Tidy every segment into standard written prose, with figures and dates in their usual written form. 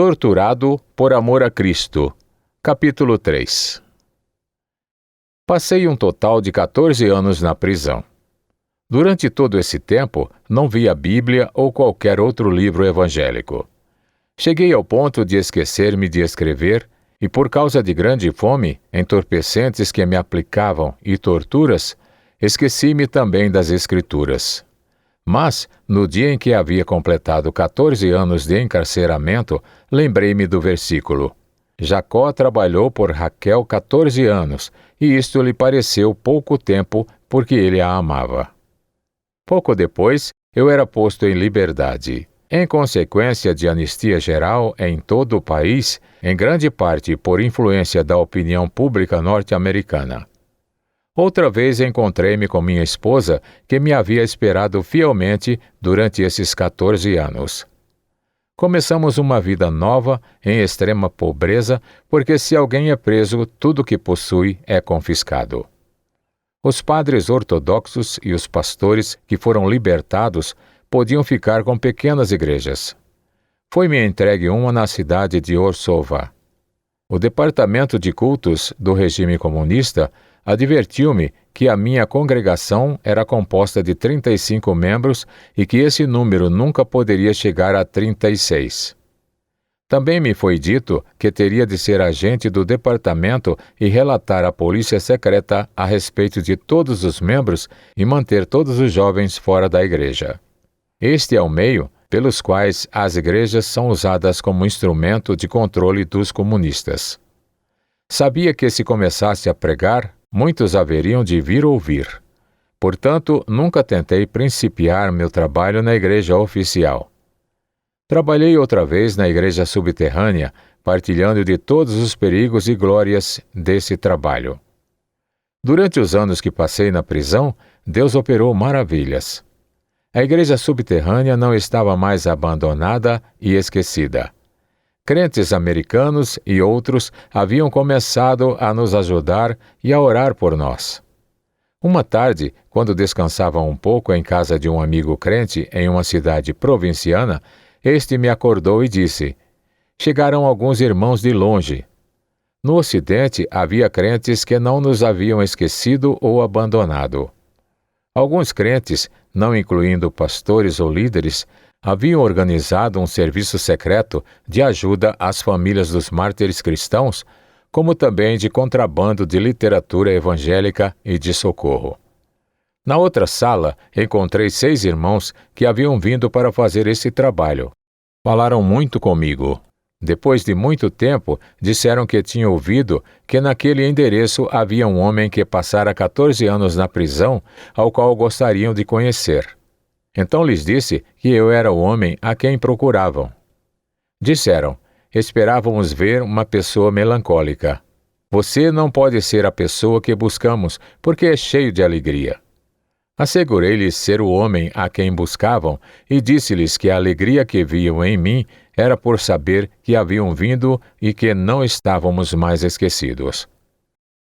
Torturado por amor a Cristo. Capítulo 3. Passei um total de 14 anos na prisão. Durante todo esse tempo, não vi a Bíblia ou qualquer outro livro evangélico. Cheguei ao ponto de esquecer-me de escrever e, por causa de grande fome, entorpecentes que me aplicavam e torturas, esqueci-me também das Escrituras. Mas, no dia em que havia completado 14 anos de encarceramento, lembrei-me do versículo. Jacó trabalhou por Raquel 14 anos, e isto lhe pareceu pouco tempo, porque ele a amava. Pouco depois, eu era posto em liberdade. Em consequência de anistia geral em todo o país, em grande parte por influência da opinião pública norte-americana. Outra vez encontrei-me com minha esposa, que me havia esperado fielmente durante esses 14 anos. Começamos uma vida nova, em extrema pobreza, porque se alguém é preso, tudo que possui é confiscado. Os padres ortodoxos e os pastores que foram libertados podiam ficar com pequenas igrejas. Foi-me entregue uma na cidade de Orsova. O departamento de cultos do regime comunista advertiu-me que a minha congregação era composta de 35 membros e que esse número nunca poderia chegar a 36. Também me foi dito que teria de ser agente do departamento e relatar à polícia secreta a respeito de todos os membros e manter todos os jovens fora da igreja. Este é o meio pelos quais as igrejas são usadas como instrumento de controle dos comunistas. Sabia que se começasse a pregar, muitos haveriam de vir ouvir. Portanto, nunca tentei principiar meu trabalho na igreja oficial. Trabalhei outra vez na igreja subterrânea, partilhando de todos os perigos e glórias desse trabalho. Durante os anos que passei na prisão, Deus operou maravilhas. A igreja subterrânea não estava mais abandonada e esquecida. Crentes americanos e outros haviam começado a nos ajudar e a orar por nós. Uma tarde, quando descansava um pouco em casa de um amigo crente em uma cidade provinciana, este me acordou e disse: "Chegaram alguns irmãos de longe." No Ocidente havia crentes que não nos haviam esquecido ou abandonado. Alguns crentes, não incluindo pastores ou líderes, haviam organizado um serviço secreto de ajuda às famílias dos mártires cristãos, como também de contrabando de literatura evangélica e de socorro. Na outra sala, encontrei 6 irmãos que haviam vindo para fazer esse trabalho. Falaram muito comigo. Depois de muito tempo, disseram que tinham ouvido que naquele endereço havia um homem que passara 14 anos na prisão, ao qual gostariam de conhecer. Então lhes disse que eu era o homem a quem procuravam. Disseram: "Esperávamos ver uma pessoa melancólica. Você não pode ser a pessoa que buscamos, porque é cheio de alegria." Assegurei-lhes ser o homem a quem buscavam e disse-lhes que a alegria que viam em mim era por saber que haviam vindo e que não estávamos mais esquecidos.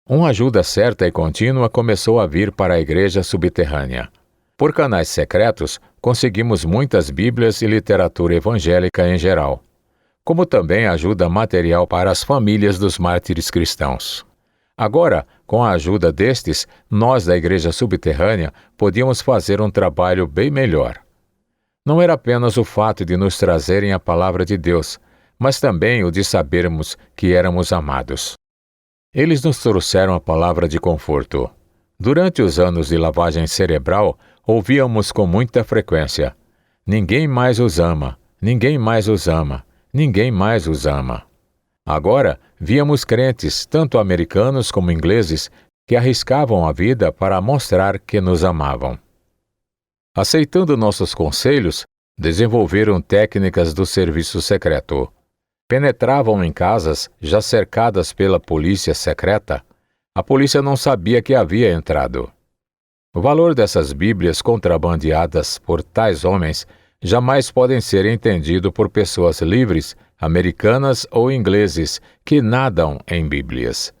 Uma ajuda certa e contínua começou a vir para a igreja subterrânea. Por canais secretos, conseguimos muitas Bíblias e literatura evangélica em geral, como também ajuda material para as famílias dos mártires cristãos. Agora, com a ajuda destes, nós da igreja subterrânea podíamos fazer um trabalho bem melhor. Não era apenas o fato de nos trazerem a palavra de Deus, mas também o de sabermos que éramos amados. Eles nos trouxeram a palavra de conforto. Durante os anos de lavagem cerebral, ouvíamos com muita frequência: "Ninguém mais os ama, ninguém mais os ama, ninguém mais os ama." Agora, víamos crentes, tanto americanos como ingleses, que arriscavam a vida para mostrar que nos amavam. Aceitando nossos conselhos, desenvolveram técnicas do serviço secreto. Penetravam em casas já cercadas pela polícia secreta. A polícia não sabia que havia entrado. O valor dessas Bíblias contrabandeadas por tais homens jamais podem ser entendido por pessoas livres, americanas ou ingleses, que nadam em Bíblias.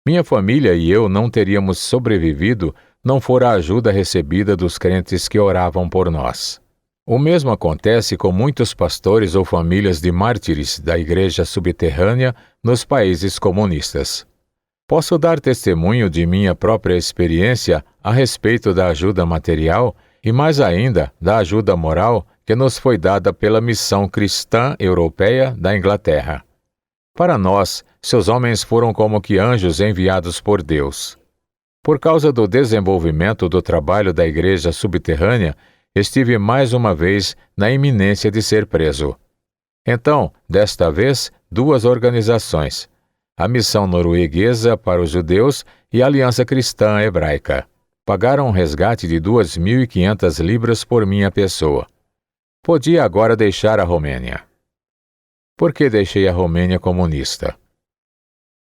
Minha família e eu não teríamos sobrevivido não fora a ajuda recebida dos crentes que oravam por nós. O mesmo acontece com muitos pastores ou famílias de mártires da igreja subterrânea nos países comunistas. Posso dar testemunho de minha própria experiência a respeito da ajuda material e, mais ainda, da ajuda moral que nos foi dada pela Missão Cristã Europeia da Inglaterra. Para nós, seus homens foram como que anjos enviados por Deus. Por causa do desenvolvimento do trabalho da igreja subterrânea, estive mais uma vez na iminência de ser preso. Então, desta vez, duas organizações, a Missão Norueguesa para os Judeus e a Aliança Cristã Hebraica, pagaram um resgate de 2.500 libras por minha pessoa. Podia agora deixar a Romênia. Por que deixei a Romênia comunista?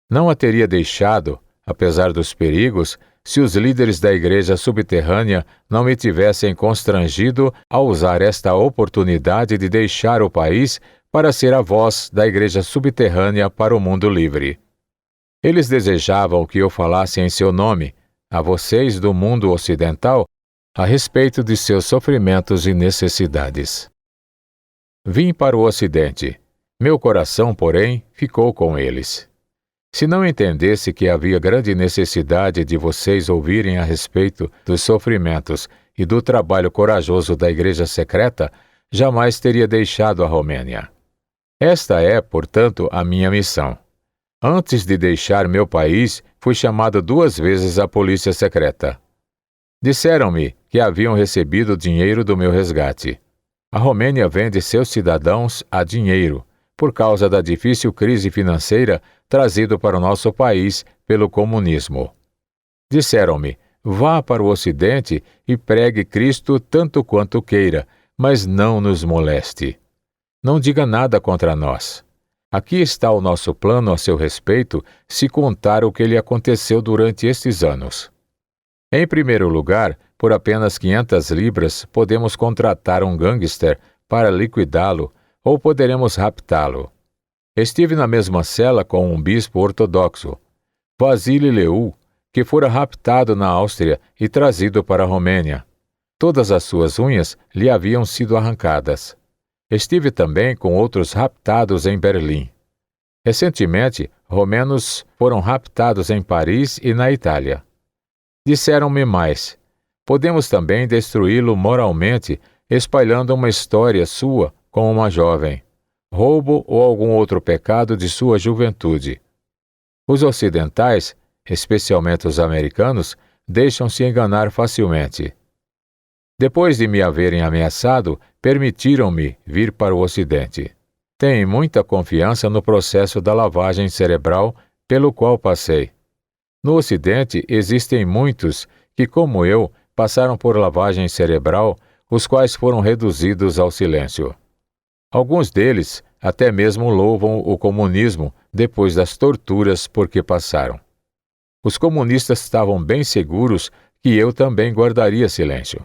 Não a teria deixado, apesar dos perigos, se os líderes da igreja subterrânea não me tivessem constrangido a usar esta oportunidade de deixar o país para ser a voz da igreja subterrânea para o mundo livre. Eles desejavam que eu falasse em seu nome, a vocês do mundo ocidental, a respeito de seus sofrimentos e necessidades. Vim para o Ocidente. Meu coração, porém, ficou com eles. Se não entendesse que havia grande necessidade de vocês ouvirem a respeito dos sofrimentos e do trabalho corajoso da igreja secreta, jamais teria deixado a Romênia. Esta é, portanto, a minha missão. Antes de deixar meu país, fui chamado 2 vezes à polícia secreta. Disseram-me que haviam recebido dinheiro do meu resgate. A Romênia vende seus cidadãos a dinheiro, por causa da difícil crise financeira trazido para o nosso país pelo comunismo. Disseram-me, vá para o Ocidente e pregue Cristo tanto quanto queira, mas não nos moleste. Não diga nada contra nós. Aqui está o nosso plano a seu respeito, se contar o que lhe aconteceu durante estes anos. Em primeiro lugar, por apenas 500 libras, podemos contratar um gangster para liquidá-lo, ou poderemos raptá-lo. Estive na mesma cela com um bispo ortodoxo, Vasile Leu, que fora raptado na Áustria e trazido para a Romênia. Todas as suas unhas lhe haviam sido arrancadas. Estive também com outros raptados em Berlim. Recentemente, romenos foram raptados em Paris e na Itália. Disseram-me mais, podemos também destruí-lo moralmente, espalhando uma história sua com uma jovem, roubo ou algum outro pecado de sua juventude. Os ocidentais, especialmente os americanos, deixam-se enganar facilmente. Depois de me haverem ameaçado, permitiram-me vir para o Ocidente. Têm muita confiança no processo da lavagem cerebral pelo qual passei. No Ocidente existem muitos que, como eu, passaram por lavagem cerebral, os quais foram reduzidos ao silêncio. Alguns deles até mesmo louvam o comunismo depois das torturas por que passaram. Os comunistas estavam bem seguros que eu também guardaria silêncio.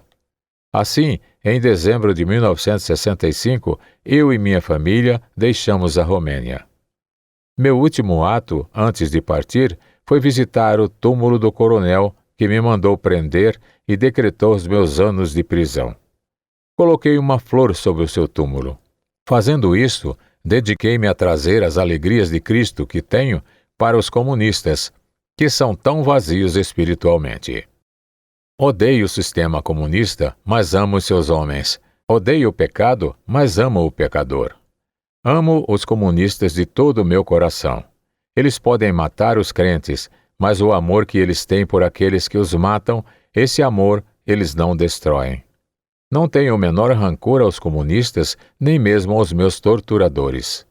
Assim, em dezembro de 1965, eu e minha família deixamos a Romênia. Meu último ato, antes de partir, foi visitar o túmulo do coronel que me mandou prender e decretou os meus anos de prisão. Coloquei uma flor sobre o seu túmulo. Fazendo isto, dediquei-me a trazer as alegrias de Cristo que tenho para os comunistas, que são tão vazios espiritualmente. Odeio o sistema comunista, mas amo os seus homens. Odeio o pecado, mas amo o pecador. Amo os comunistas de todo o meu coração. Eles podem matar os crentes, mas o amor que eles têm por aqueles que os matam, esse amor eles não destroem. Não tenho o menor rancor aos comunistas, nem mesmo aos meus torturadores.